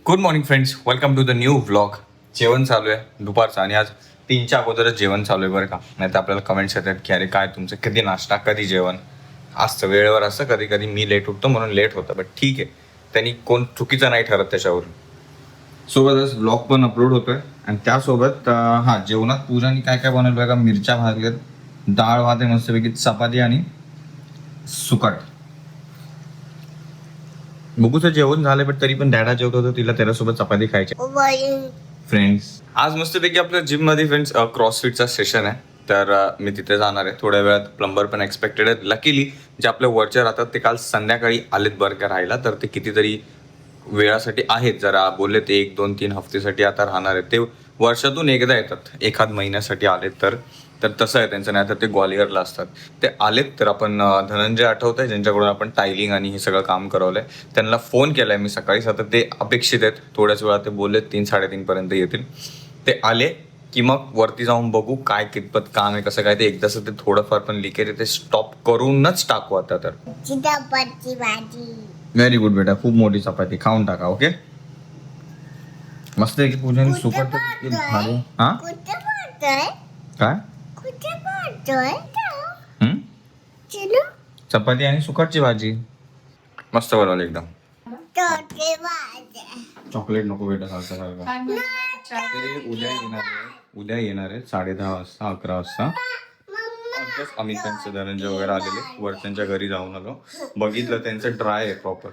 Good morning friends, welcome to the new vlog. जेवण चालू आहे दुपारचं आणि आज 3च्या अगोदरच जेवण चालू आहे बरं का. नाही तर आपल्याला कमेंट्स येतात की अरे काय तुमचं कधी नाश्ता कधी जेवण असतं. वेळेवर असतं, कधी कधी मी लेट उठतो म्हणून लेट होतं, बट ठीक आहे, त्यांनी कोण चुकीचं नाही ठरत त्याच्यावरून. सोबतच व्लॉग पण अपलोड होतोय आणि त्यासोबत जेवणात पूजाने काय काय बनवलं बघा. मिरच्या भाजल्यात, डाळ भात आहे मस्तपैकी, चपाती आणि सुकट. बघूचं जेवण झालं, बट तरी पण डॅडा जेवत होतं, तिला त्याच्यासोबत चपाती खायची. फ्रेंड्स आज मस्तपैकी आपल्या जिम मध्ये फ्रेंड्स क्रॉसफिटचा सेशन आहे, तर मी तिथे जाणार आहे थोड्या वेळात. प्लंबर पण एक्सपेक्टेड आहे. लकीली जे आपल्या वरचे राहतात ते काल संध्याकाळी आलेत बरं का राहायला, तर ते कितीतरी वेळासाठी आहेत. जरा बोलले ते 1-2-3 हफ्तेसाठी आता राहणार आहेत. ते वर्षातून एकदा येतात, एखाद महिन्यासाठी आलेत तर तर तसं आहे त्यांचं. नाही तर ते ग्वालियरला असतात. ते आलेत तर आपण धनंजय आठवत आहे ज्यांच्याकडून आपण टायलिंग आणि हे सगळं काम करवलंय, त्यांना फोन केलाय मी सकाळीच. आता ते अपेक्षित आहेत थोड्याच वेळात, ते बोलले 3-3:30 पर्यंत येतील. ते आले की मग वरती जाऊन बघू काय कितपत काम आहे, कसं काय ते. एकदाच ते थोडंफार पण लिकेज आहे ते स्टॉप करूनच टाकू आता. तर चपाती भाजी. व्हेरी गुड बेटा, खूप मोठी चपाती खाऊन टाका. ओके, मस्त आहे की पूजन सुकट भारी. हा कुठे पडतोय? काय कुठे पडतोय? हम्म? चलो चपाती आणि सुकटची भाजी मस्त बनवली एकदम. तोटे भाजी. चॉकलेट नको बेटा सारखं सारखं. ते उद्या येणार आहे 10:30 वाजता, 11 वाजता. आत्ताच आम्ही त्यांचं धनंजय वगैरे आलेले, वरच्यांच्या घरी जाऊन आलो. बघितलं त्यांचं ड्राय आहे प्रॉपर.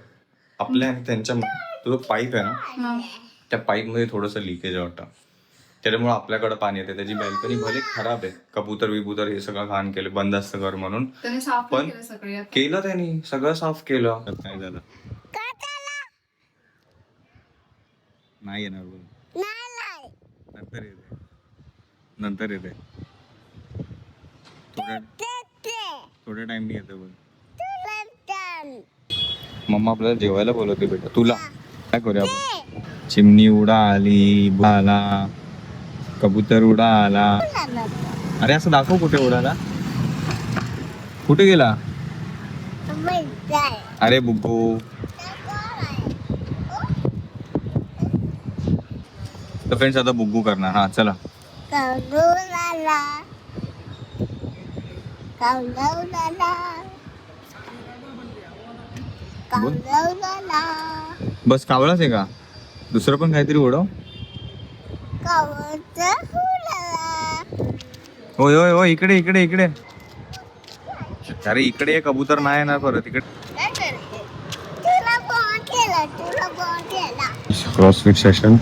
आपल्या आणि त्यांच्या तो पाईप आहे ना, त्या पाईप मध्ये थोडंसं लिकेज वाटतं, त्याच्यामुळे आपल्याकडे पाणी येते. त्याची बॅल्कनी भले खराब आहे, कबूतर विबूतर हे सगळं घाण केलं, बंद असतं घर म्हणून, पण केलं त्यांनी सगळं साफ केलं. काय झालं नाही येणार बोल, नाही नंतर येते, नंतर येते, थोड्या टाइमनी येते बोल. मम्मा आपल्याला जेवायला बोलवते बेटा. तुला काय करूया आपण? चिमणी उडा आली, आला कबूतर उडा आला. अरे असं दाखव, कुठे उडाला, कुठे गेला? अरे बुब्बू, तर फ्रेंड्स आता बुब्बू करणार. हा चला. बस कावळाच आहे का? दुसरं पण काहीतरी उडव. होय होय होय, इकडे इकडे इकडे. अरे इकडे कबूतर नाही येणार परत इकडे. CrossFit session.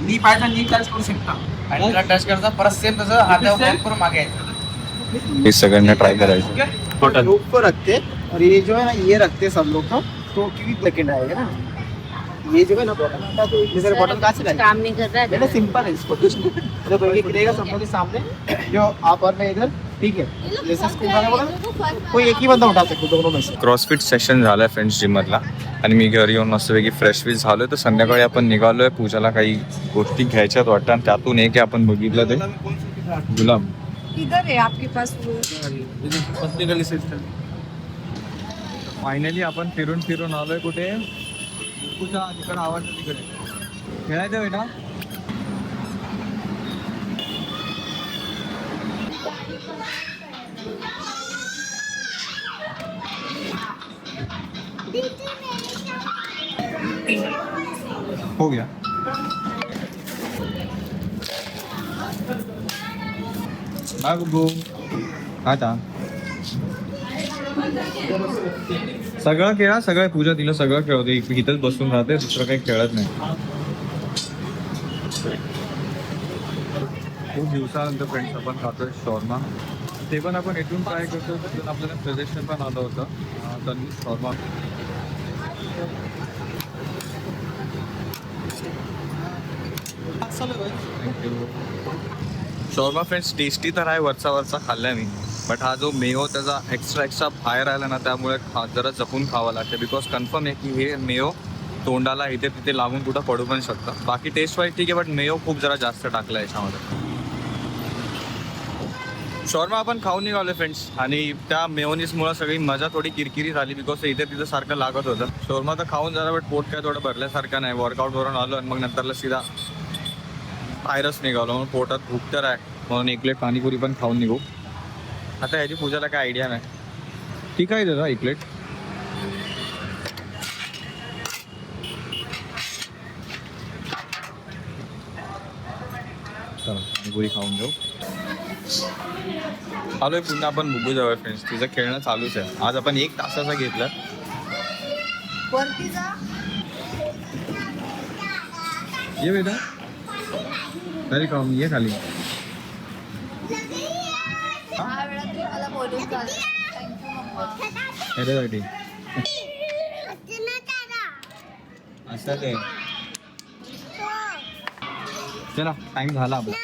नी पायचा नी टच करू शकता आणि त्याला टच करता परत सेम तसं हातावर बॉल करून मागे यायचं. हे सगळ्यांना ट्राय करायचं. ऊपर रखते और ये जो है ना ये रखते सब लोग तो क्योंकि सेकंड आएगा ना. ये जो है ना बॉटल बॉटल कहाँ से काम नहीं कर रहा है. सिंपल है इसको कुछ जो कोई गिरेगा सब लोग के सामने जो आप और मैं इधर ठीक है. जैसे इसको उठाना बोला कोई एक ही बंदा उठा सकते दोनों में से. क्रॉसफिट सेशन झालंय फ्रेंड्स जिम मधला, आणि मी घरी येऊन मस्तपैकी फ्रेश विश झालोय. तर संध्याकाळी आपण निघालोय, पूजाला काही गोष्टी घ्यायच्यात वाटतं, आणि त्यातून एक आपण बघितलं ते गुलाब. इधर है आपके पास वो पत्नी गली से फायनली आपण फिरून फिरून आलोय. कुठे तिकडे आवडतं, तिकडे खेळायचं बेटा. हो गया. बाय बुब्बू. आता सगळं खेळा, सगळं पूजा तिला सगळं खेळवते. इथंच बसून राहते, दुसरं काही खेळत नाही. खूप दिवसानंतर फ्रेंड्स आपण खातोय शॉर्मा. ते पण आपण इथून ट्राय करतो, तिथून आपल्याला सजेशन पण आलं होतं तर शॉर्मा. शॉर्मा फ्रेंड्स टेस्टी तर आहे, वरचा खाल्लाय मी, बट हा जो मेयो त्याचा एक्स्ट्रा बाहेर आला ना, त्यामुळे जरा जपून खावं लागतं. बिकॉज कन्फर्म आहे की हे मेयो तोंडाला इथे तिथे लागून कुठं पडू पण शकतं. बाकी टेस्ट वाईज ठीक आहे, बट मेयो खूप जरा जास्त टाकला याच्यामध्ये. शॉर्मा आपण खाऊन निघालो फ्रेंड्स आणि त्या मेयोनीजमुळे सगळी मजा थोडी किरकिरी झाली बिकॉज इथे तिथं सारखं लागत होतं. शॉर्मा तर खाऊन जरा बट पोट काय थोडं भरल्यासारखं नाही. वर्कआउट वरून आलो आणि मग नंतरला सीधा बाहेरच निघालो. म्हणून पोटात भूक तर आहे म्हणून एक प्लेट पाणीपुरी पण खाऊन निघू. आता ह्याची पूजाला काय आयडिया नाही. ठीक आहे दादा एक प्लेट. चला पाणीपुरी खाऊन घेऊ. आलोय पुन्हा आपण बुगू जाऊया फ्रेंड्स. तिचं खेळणं चालूच आहे. आज आपण 1 तासाचा घेतला. वरती जा. ये बेटा तरी का ये खाली. दहा वेळा तरी मला बोलून झालं. Thank you mumma. त्याच्यासाठी तुला दादा. असं ते हो. चला टाइम झाला आपला.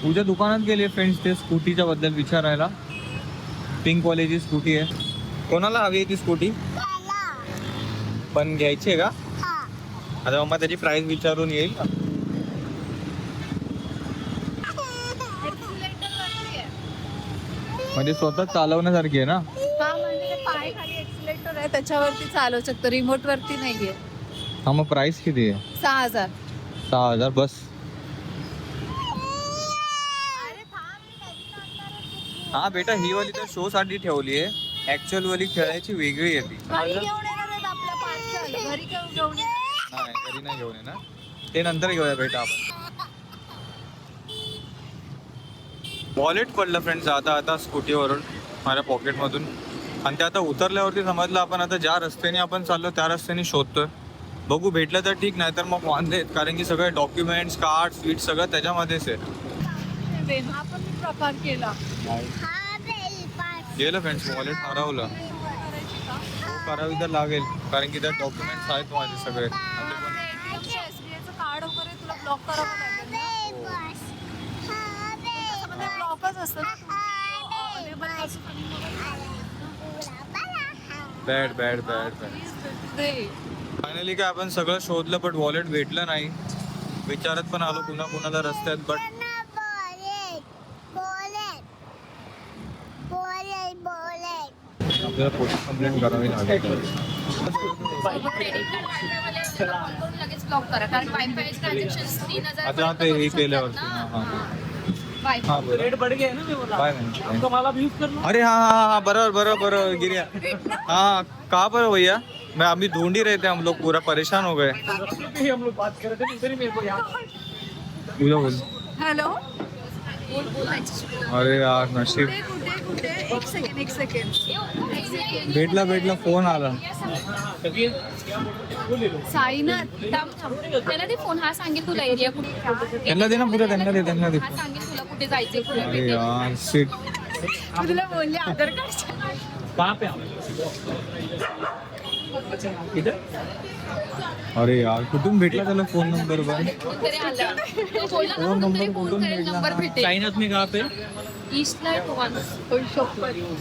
पूजा दुकानात गेली फ्रेंड्स ते स्कूटीच्या बद्दल विचारायला. पिंक वाल्याची स्कूटी आहे. कोणाला हवी आहे ती स्कूटी? दादा. पण घ्यायची आहे का? हा. आता मम्मा त्याची प्राइस विचारून येईल का? एक्सिलेटर वरती आहे. म्हणजे स्वतः चालवण्यासारखी आहे ना? हा म्हणजे ते पाय खाली एक्सिलेटर आहे त्याच्यावरती चालवू शकतो. रिमोट वरती नाहीये. हा मग प्राइस किती आहे? 6,000. 6,000 बस. अरे थांब मी नवीन आणणार आहे. हा बेटा ही वाली तर शो साठी ठेवली आहे. ऍक्च्युअल वाली खेळायची वेगळी आहे ती. घरी घेऊन येणार आहेत आपलं पार्सल. घरी घेऊन येणार. नाही घरी नाही घेऊन येणार. ते नंतर घेऊया बेटा आपण. वॉलेट पडलं फ्रेंड्स आता स्कूटीवरून माझ्या पॉकेटमधून. आणि ते आता उतरल्यावरती समजलं आपण आता ज्या रस्त्याने आपण चाललो त्या रस्त्याने शोधतोय. बघू भेटलं तर ठीक, नाही तर मग वांदे आहेत. कारण की सगळे डॉक्युमेंट्स कार्ड स्वीट सगळं त्याच्यामध्येच आहे. हा पण मी प्रकार केला. हा बेल पास. गेलं फ्रेंड्स वॉलेट हरवलं. करायची का? करावी तर लागेल कारण की त्यात डॉक्युमेंट्स आहेत माझे सगळे. SBI चं कार्ड वगैरे तुला ब्लॉक करावं लागेल ना. Bell pass. हा बेल. त्यामध्ये ब्लॉकच असतं ना. अवेलेबल कसं करून बॅड बॅड बॅड बॅड. दे. फायनली काय आपण सगळं शोधलं बट वॉलेट भेटलं नाही. विचारत पण आलो पुन्हा कुणाला रस्त्यात बट बोलेट. बोलेट. बोलेट. बोलेट. आपल्याला पोलीस कंप्लेंट करावी लागेल. लगेच ब्लॉक करा कारण वायफाय ट्रान्झॅक्शन 3,000 आता ते हे केल्यावरती हा बरं. रेट बढ़ गया है ना मैं बोला बाय मॅम. तो माला भी यूज कर लो. अरे हाँ बराबर गिरिया. हाँ कहाँ पर हो भैया? मैं अभी ढूंढ ही रहे थे. हम लोग पूरा परेशान हो गए. भी हम लोग बात कर रहे थे इधर ही मेरे को याद बोल. हॅलो. अरे यार नशीब. कुठे एक सेकंड भेटला फोन आला. साईनाथ. त्याला दे फोन. हा सांगेल तुला एरिया कुठे त्यांना दे ना पुढे त्यांना दे. हा सांगेल तुला कुठे जायचंय अरे कुठे यार शिट. तुला बोलले आधार कार्ड. कहाँ पे आप इधर अरे यार कुठून भेटला त्याला फोन नंबर पण? तरी आला तो बोलला ना फोन नंबर फोन कुठून करेल भेटला? नंबर भेटेल. साइनाथ में कहाँ पे ईस्टला आहे तो माणूस.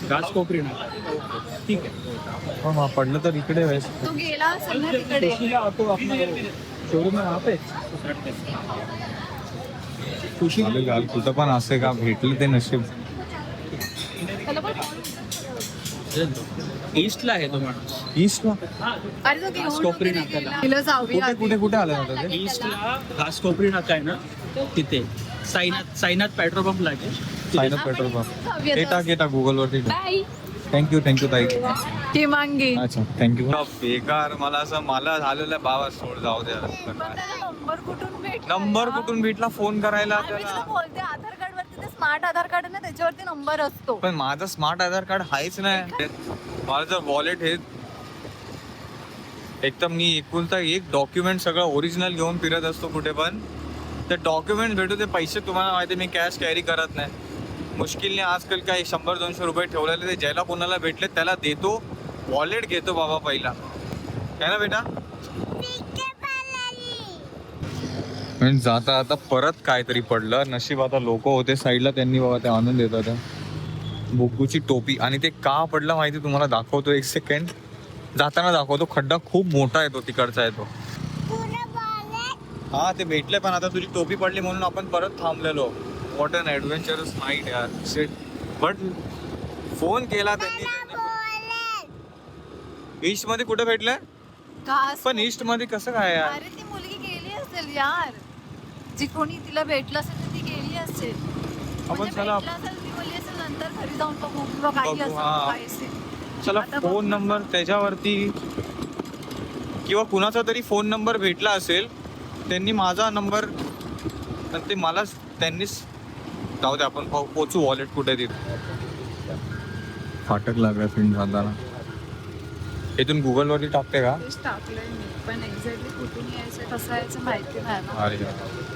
घासकोपरी में ठीक है हो मग पडलं तर इकडे व्हायच. तो गेला असेल ना तिकडे. ऑटो अपना शोरूम है वहाँ पे अरे यार कुठं पण असे का भेटलं ते नशीब. त्याला पण phone ईस्टला आहे तो माणूस. ईस्टला अरे तो घेऊन घासकोपरी वगैरे नाक्याला. गेला. तिला जाऊया कुठे कुठे कुठे आलं होतं ते? ईस्टला घासकोपरी नाका आहे ना तिथे साईनाथ पेट्रोल पंप लागेल. सायनप पेट्रोल पंप. जाऊया हे टाक गुगल वरती. बाय. थँक्यू ताई. ती मांगी. अच्छा थँक्यू. बेकार मला झालेलं बाबा सोड जाऊ द्या. नंबर कुठून भेटला? नंबर कुठून भेटला फोन करायला अरे मी तुला त्याला? बोलते आधार कार्ड वरती ते स्मार्ट आधार कार्ड आहे ना त्याच्यावरती नंबर असतो. पण माझं स्मार्ट आधार कार्ड आहेच नाही. माझं वॉलेट हे एकदम मी एकुलता एक डॉक्युमेंट सगळं ओरिजिनल घेऊन फिरत असतो कुठे पण. ते डॉक्युमेंट भेटू ते पैसे तुम्हाला माहिती मी कॅश कॅरी करत नाही. मुश्किलने आजकाल काय 100-200 रुपये ठेवलेले ते ज्याला कोणाला भेटले त्याला देतो. वॉलेट घेतो बाबा पहिला काय ना बेटा. पण जाता आता परत काहीतरी पडलं नशीब. आता लोक होते साईडला त्यांनी बाबा ते आणून देत होते. बुग्गूची टोपी. आणि ते का पडलं माहिती तुम्हाला दाखवतो. 1 सेकंड जाताना दाखवतो. खड्डा खूप मोठा आहे तो तिकडचा आहे तो. पुरा बोलेट. हा ते भेटले, पण आता तुझी टोपी पडली म्हणून आपण परत थांबलेलो. वॉट अन ॲडव्हेंचरस नाईट यार. शिट. बट फोन केला त्यांनी. ईस्ट मध्ये कुठे भेटले? घास पण ईस्ट मध्ये कसं काय यार? अरे ती मुलगी गेली असेल यार, जी कोणी तिला भेटलं असेल तर ती गेली असेल. म्हणजे चला. भेटलं असेल, ती बोलली असेल नंतर घरी जाऊन बघू किंवा काही बघू, असेल, हा. काही असेल. चला आता फोन बघू. नंबर त्याच्यावरती किंवा कुणाचा तरी फोन नंबर भेटला असेल. त्यांनी माझा नंबर ते मलाच त्यांनीच. जाऊ दे, आपण पोचू वॉलेट कुठे तिथे. फाटक लागला फिल्म जाताना. इथून गुगल वरती टाकते का? तेच टाकलंय मी, पण एक्झॅक्टली कुठून यायचं कसं यायचं माहिती नाही ना. अरे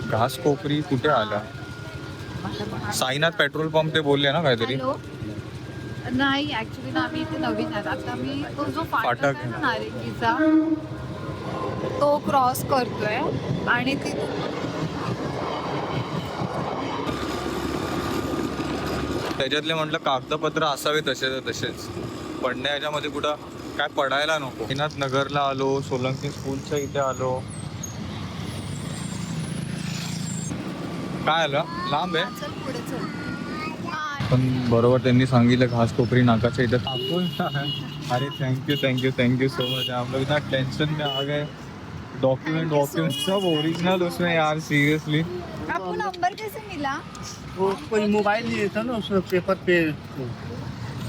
घास कोपरी कुठे आला? साईनाथ पेट्रोल पंप ते बोलले ना काहीतरी. हॅलो. नाही ऍक्च्युली ना आम्ही इथे नवीन आहेत. आता मी तो जो फाटक फाटक. आहे ना नारेंगीचा, तो क्रॉस करतोय आणि ती त्याच्यातले म्हटलं कागदपत्र असावे तसेच. पडण्या याच्यामध्ये कुठं काय पडायला नको. साईनाथ नगरला आलो, सोलंकी स्कूलच्या इथे आलो. काय आलं? लांब आहे. चल पुढे चल. हा. पण बरोबर त्यांनी सांगितलं घासकोपरी नाकाच्या इथं टाकून. अरे थैंक यू सो मच. हम लोग इतना टेंशन में आ गए. डॉक्यूमेंट सब ओरिजिनल उसमें यार, सीरियसली. आपको नंबर कैसे मिला? वो कोई मोबाइल नहीं था ना उसमें, पेपर पे ती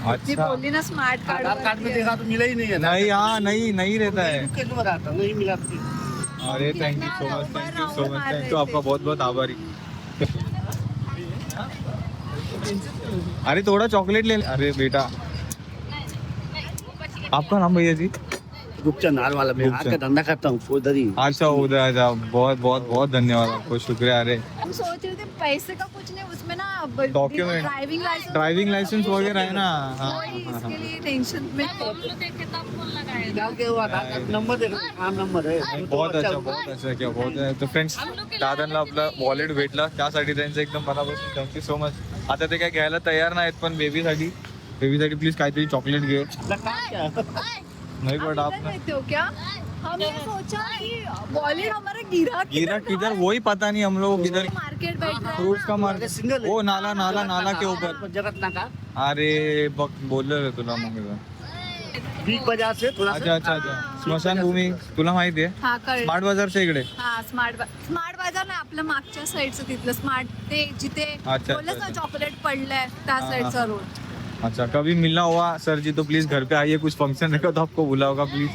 अच्छा. बोलली ना स्मार्ट आधार कार्ड में कार्ड. देखा तो मिला ही नहीं है ना. नहीं, हाँ नहीं रहता है. कैसे बताता, नहीं मिला फिर. अरे थैंक यू सो मच. आपका बहुत आभारी. अरे थोड़ा चॉकलेट ले. अरे बेटा, आपका नाम भैया जी? रूपचंद नाल वाला, मैं रूपचंद. आके धंधा करता हूँ उधर ही. अच्छा उधर. अच्छा बहुत धन्यवाद आपको, शुक्रिया. अरे हम सोच रहे थे पैसे का कुछ नहीं, उसमें ना Document. ड्राइविंग लाइसेंस वगैरह है ना. हाँ, वही, हाँ, इसके हाँ. लिए टेंशन में थे. बोललो ते तब फोन लगाया. डाल के वो आधार कार्ड नंबर देखो, हाँ नंबर है. नाही, तो बहुत अच्छा हुआ. क्या बहुत आहे. तर फ्रेंड्स, दादांना आपलं वॉलेट भेटलं, त्यासाठी त्यांचं एकदम मनापासून थँक्यू सो मच. आता ते काय घ्यायला तयार नाहीत, पण बेबीसाठी प्लीज काहीतरी चॉकलेट घे. लगा क्या? नाही आप बट इधर आप रहते हो क्या? हमने सोचा कि वॉलेट हमारा गिरा गिरा किधर वही पता नहीं हम लोग किधर. मार्केट बैठ रहा है फ्रूट्स का अरे मार्केट. सिंगल है. ओ नाला के ऊपर. जगत ना का अरे बघ बोललो रे तुला मग. बिग बाजार से थोड़ा सा. अच्छा स्मशानभूमी तुला माहिती आहे? हा कळलं. स्मार्ट बाजारच्या इकडे. हा स्मार्ट बाजार नाही, आपलं मागच्या साईडचं तिथलं स्मार्ट, ते जिथे अच्छा, बोललं ना अच्छा. चॉकलेट पडलंय त्या हा, साईडचा हा. रोड. अच्छा, कभी मिलना हुआ सर जी तो प्लीज घर पे आइए, कुछ फंक्शन रहेगा तो आपको बुला होगा प्लीज.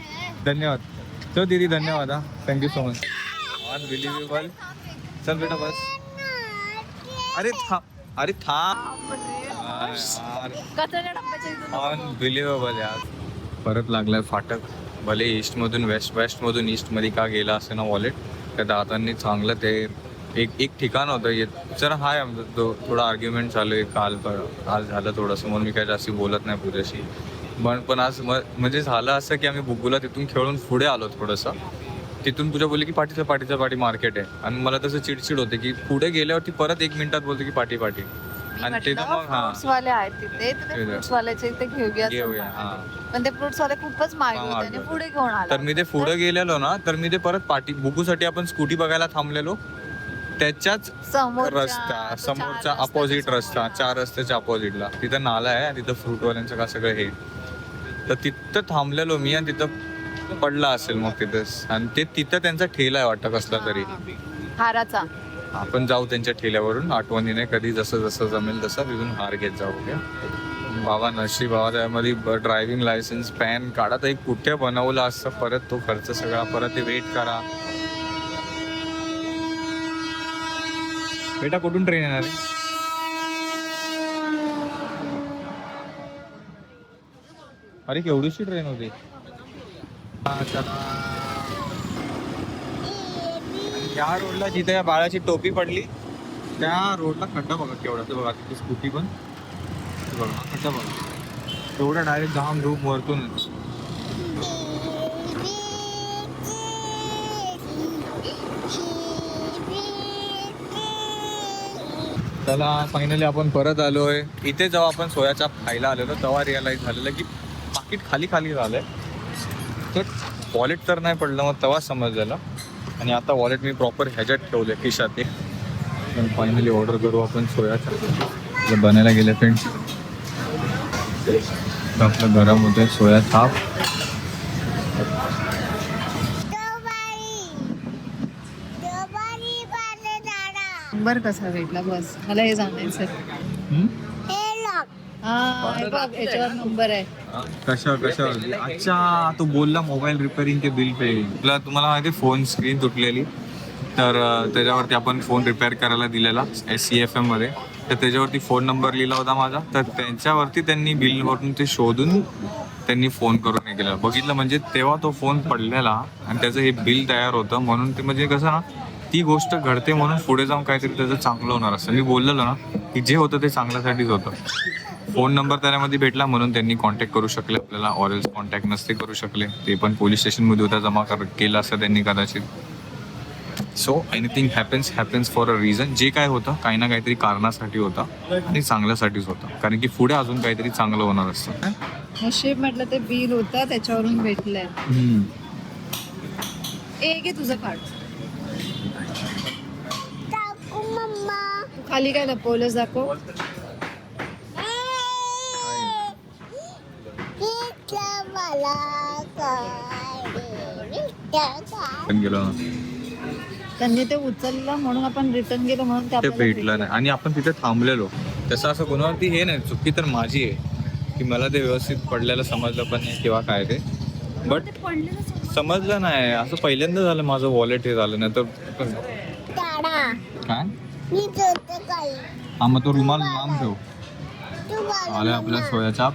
धन्यवाद. चलो दीदी धन्यवाद. हाँ थँक्यू सो मच. अनबिलिव्हेबल. चल बेटा बस. अरे थांब यार. कचऱ्याच्या डब्याच्या इथून नको. अनबिलिव्हेबल यार. परत लागलाय फाटक. भले ईस्टमधून वेस्टमधून ईस्टमध्ये का गेला असे ना वॉलेट. त्या दादांनी चांगलं ते एक ठिकाण होतं येत. जरा हाय आमचं तो थोडा आर्ग्युमेंट चालू आहे आज झालं थोडंसं, म्हणून मी काय जास्ती बोलत नाही पुरेशी. पण आज म्हणजे झालं असं की आम्ही बुग्गूला तिथून खेळून पुढे आलो थोडंसं. तिथून तुझ्या बोलली की पाठी मार्केट आहे, आणि मला तसं चिडचिड होते की पुढे गेल्यावरती परत 1 मिनिटात बोलते की पाठी. आणि ते मग फ्रुट्स वाले आहेत तिथे, तर ते फ्रुट्स वाल्याच्या इथे घेऊया घेऊया. असं हा. म्हणलं. पण ते फ्रुट्स वाले खूपच मागे होते आणि पुढे घेऊन आला. तर मी ते पुढे गेलेलो ना, तर मी ते परत बुगूसाठी आपण स्कूटी बघायला थांबलेलो. त्याच्याच समोरचा अपोजिट रस्ता, 4 रस्त्याच्या अपोजिटला तिथं नाला आहे, तिथं फ्रूटवाल्यांचं का सगळं हे. तर तिथं थांबलेलो मी, आणि तिथं पडला असेल मग तिथंच. आणि ते तिथं त्यांचा ठेला आहे वाटतं कसला तरी. हाराचा. आपण जाऊ त्यांच्या ठेल्यावरून आठवणीने, कधी जसं जमेल तसं तिथून हार घेत जाऊ. ओके बाबा, नशीब बाबा त्यामध्ये ड्रायव्हिंग लायसन्स पॅन काढा. तर एक कुठे बनवलं असतं, परत तो खर्च सगळा, परत ते वेट करा. बेटा कुठून ट्रेन येणार आहे? अरे केवढीशी ट्रेन होती. या रोडला जिथे या बाळाची टोपी पडली त्या रोडला खड्डा बघा केवढा. ते बघा तिथे स्कूटी पण बघा, खड्डा बघा एवढा डायरेक्ट जाम धूप वरतून. चला फायनली आपण परत आलोय. इथे जेव्हा आपण सोयाच्या खायला आलेलो तेव्हा रिअलाइज झालेलं की पाकिट खाली झालंय. तर वॉलेट तर नाही पडलं, मग तेव्हा समजलेलं. आणि आता वॉलेट मी प्रॉपर ह्याच्यात ठेवले खिशात एक. पण फायनली ऑर्डर करू आपण सोया बनायला गेले फ्रेंड्स. आपलं गरम होते सोया चाप. दोबारी बनाना. नंबर कसा भेटला बस मला हे जाणायचं. हे लॉक. हा हे बघ याच्यावर नंबर आहे. कशावर अच्छा तो बोलला मोबाईल रिपेअरिंग के बिल पे. तुम्हाला माहिती फोन स्क्रीन तुटलेली तर त्याच्यावरती आपण फोन रिपेअर करायला दिलेला SCFM मध्ये. तर त्याच्यावरती फोन नंबर लिहिला होता माझा. तर त्यांच्यावरती त्यांनी बिल वरून ते शोधून त्यांनी फोन करून हे केलं. बघितलं म्हणजे तेव्हा तो फोन पडलेला आणि त्याचं हे बिल तयार होतं. म्हणून ते म्हणजे कसं ना ती गोष्ट घडते म्हणून पुढे जाऊन काहीतरी त्याचं चांगलं होणार असं. मी बोललेलो ना की जे होतं ते चांगल्यासाठीच होतं. फोन नंबर त्यामध्ये भेटला म्हणून त्यांनी कॉन्टॅक्ट करू शकले आपल्याला. ऑरेल्स कॉन्टॅक्ट नसते करू शकले. ते पण पोलीस स्टेशनमध्ये होता जमा केलं असं त्यांनी कदाचित. So anything happens for a reason. जे काय होतं काही ना काहीतरी कारणासाठी होतं आणि चांगल्यासाठीच होतं. कारण की पुढे अजून काहीतरी चांगलं होणार असतं. नशीब म्हटलं ते बिल होतं त्याच्यावरून भेटलंय. एक आहे तुझं कार्ड. टाकू मम्मा. तू खाली काय लपवलंस दाखव. इथलं मला काय पण गेलो त्यांनी ते उचललं म्हणून आपण रिटर्न गेलो म्हणून ते ते आपल्याला भेटलं नाही आणि आपण तिथे थांबलेलो. तसं असं कोणावरती हे नाही. चुकी तर माझी आहे की मला ते व्यवस्थित पडलेलं समजलं पण नाही किंवा काय ते. बट समजलं नाही. असं पहिल्यांदा झालं माझं वॉलेट हे झालं नाही तर टाळा. काय. मी जोते काही. हा मग तो रुमाल लांब ठेव. तू बघ आलं आपला सोया चाप.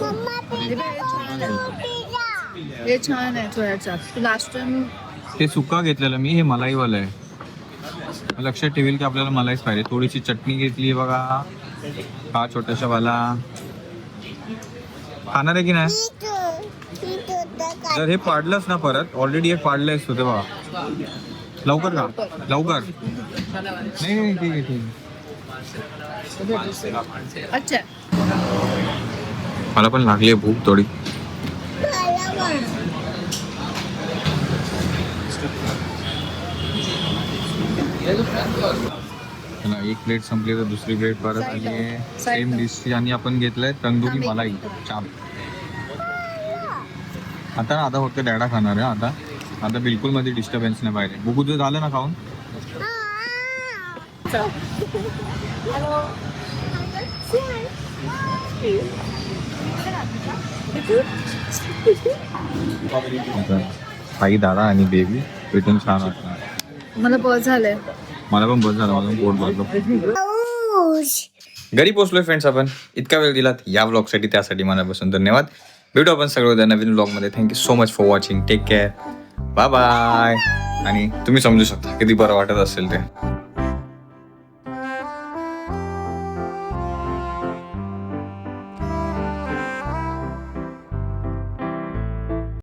Mumma pizza. हे छान आहे सोयाचा. तू लास्ट टाइम ते सुका घेतलेलं मी. हे मलाईवालं आहे. लक्षात ठेवेल की आपल्याला मलाईच पाहिजे. थोडीशी चटणी घेतली बघा हा छोट्याशा वाला. खाणार आहे की नाही. जर हे पाडलंच ना परत ऑलरेडी एक पाडलंयच होते बघा. लवकर का लवकर. नाही ठीक आहे ठीक आहे. अच्छा मला पण लागली आहे भूक थोडी. चला एक प्लेट संपली तर दुसरी प्लेट परत आली आहे. सेम डिश आणि आपण घेतलंय तंदुरी मलाई चाप. आता ना आता फक्त डॅडा खाणार आहे. आता बिलकुल मध्ये डिस्टर्बन्स नाही पाहिजे. बुकू तुझं झालं ना खाऊन. आई दादा आणि बेबी भेटून छान वाटलं. मला बस झालंय. मला पण बस झालं. मला पोट भरलं. घरी पोहोचलोय फ्रेंड्स आपण. इतका वेळ दिलात या व्लॉगसाठी त्यासाठी मनापासून धन्यवाद. भेटू आपण सगळं नवीन व्लॉगमध्ये. Thank you so much for watching. Take care. Bye bye. आणि तुम्ही समजू शकता किती बरं वाटत असेल ते.